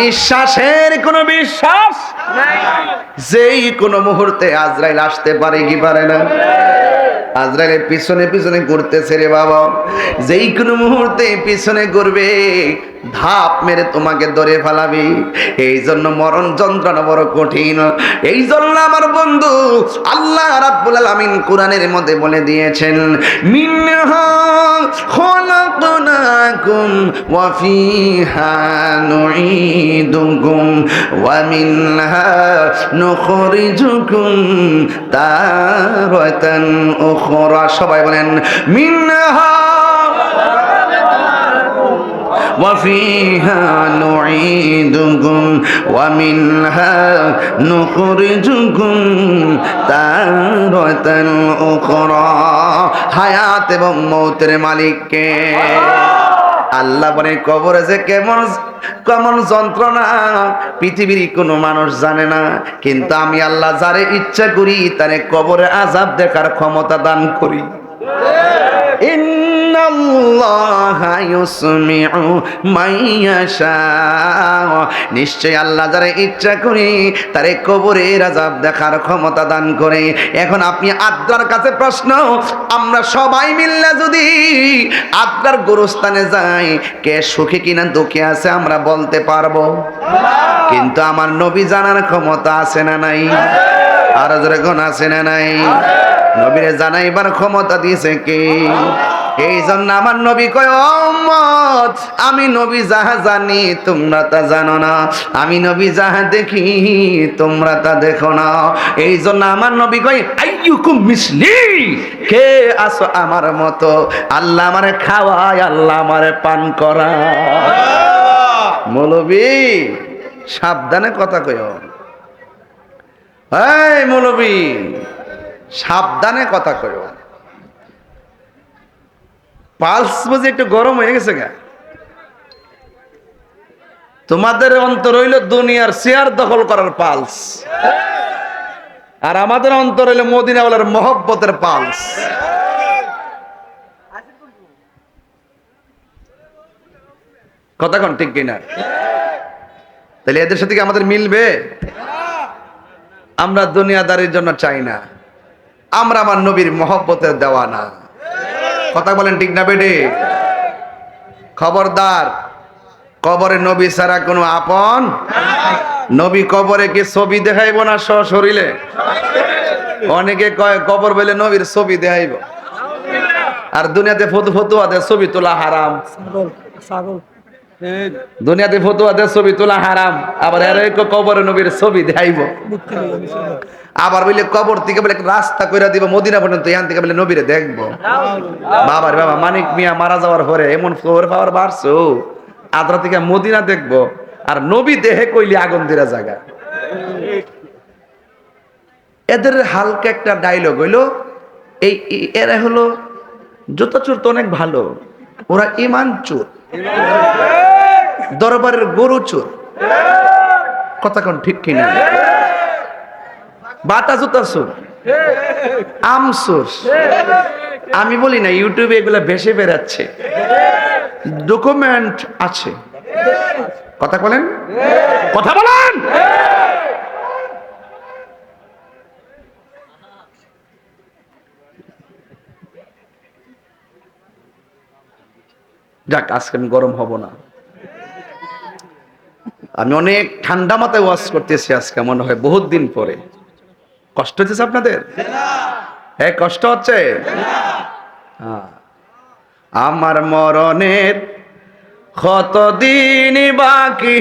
নিঃশ্বাসের কোনো বিশ্বাস নাই, যেই কোনো মুহূর্তে আজরাইল আসতে পারে কি পারে না? আজরাইলের পিছনে পিছনে ঘুরতেছে রে বাবা, যেই কোনো মুহূর্তে পিছনে ঘুরবে, ধাপ মেরে তোমাকে ধরে ফেলাবি। এই জন্য মরণ যন্ত্রণা বড় কঠিন। এই জন্য আমার বন্ধু আল্লাহ রাব্বুল আলামিন কোরআনের মধ্যে বলে দিয়েছেন, মিনহা খলাকনাকুম ওয়া ফিহা নুঈদুকুম ওয়া মিনহা নুখরিজুকুম তারাতান উখরা। সবাই বলেন মিনহা وفيها نعيدكم ومنها نخرجكم تارة أخرى। হায়াত এবং মৌতের মালিক কে? আল্লাহ বলে কবরে যে কেমন কেমন যন্ত্রণা পৃথিবীর কোনো মানুষ জানে না, কিন্তু আমি আল্লাহ যারে ইচ্ছা করি তারে কবরে আযাব দেখার ক্ষমতা দান করি। ইন্নাল্লাহা ইউসমিউ মান ইয়াশা, নিশ্চয় আল্লাহ যারা ইচ্ছা করে তারে কবরের আযাব দেখার ক্ষমতা দান করে। এখন আপনি আল্লাহর কাছে প্রশ্ন, আমরা সবাই মিলে যদি আল্লাহর গোরস্থানে যাই, কে সুখে কিনা দুঃখে আছে আমরা বলতে পারবো, কিন্তু আমার নবী জানার ক্ষমতা আছে না নাই? আর জোরে কোন আছে না নাই? নবীরে জানাইবার ক্ষমতা দিয়েছে কে? এই জন্য আমার নবী কয়, উম্মত আমি নবী যাহা জানি তোমরা তা জানো না, আমি নবী যাহা দেখি তোমরা তা দেখো না। এই জন্য আমার নবী কয়, আইয়ুকুম মিসলি, কে আছো আমার মতো? আল্লাহ আমারে খাওয়ায়, আল্লাহ আমারে পান করায়। মৌলবী সাবধানে কথা কয়ো, এই মৌলবী সাবধানে কথা কয়ো। পালস বুঝি একটু গরম হয়ে গেছে গা? তোমাদের অন্তর হইল দুনিয়ার চেয়ার দখল করার পালস, আর আমাদের অন্তর হইল মদিনাওয়ালার মহব্বতের পালস। কথা কোন ঠিক কিনা? তাহলে এদের সাথে কি আমাদের মিলবে? আমরা দুনিয়াদারির জন্য চাই না, আমরা আমার নবীর মহব্বতের দেওয়ানা। কথা বলেন ঠিক না বেডে? খবরদার, কবরে নবী ছাড়া কোনো আপন নবী। কবরে কি ছবি দেখাইব না সশরীরে? অনেকে কয় কবর বলে নবীর ছবি দেখাইব, আর দুনিয়াতে ফতুয়াতে ছবি তোলা হারাম। দুনিয়াতে ফতুয়াতে ছবি তোলা হারাম, আবার এর কবরে নবীর ছবি দেখাইব। আবার বলে কবর থেকে বলে রাস্তা কইরা দিব মদিনা পর্যন্ত, এখান থেকে বলে নবীরে দেখবো। বাবার বাবা মানিক মিয়া মারা যাওয়ার পরে এমন ফ্লোর পাওয়ার বাড়ছো, আদ্রা থেকে মদিনা দেখবো, আর নবী দেহে কইলি আগুন দিরা জায়গা। এদের হালকা একটা ডায়লগ হইলো, এই এরা হলো জুতা চোর তো অনেক ভালো, ওরা ইমান চোর, দরবারের গরু চোর। কথা কোন ঠিক কিনা? বাটা জুতা চোর, আম চোর। আমি বলি না, ইউটিউবে এগুলা ভেসে বেড়াচ্ছে, ডকুমেন্ট আছে। কথা বলেন, কথা বলেন। যাক, আজকে আমি গরম হব না। আমি অনেক ঠান্ডা মাথায় ওয়াজ করতেছি আজকে, মনে হয় বহুত দিন পরে। কষ্ট হচ্ছে আপনাদের? হ্যাঁ, কষ্ট হচ্ছে। আমার মরণের কতদিন বাকি।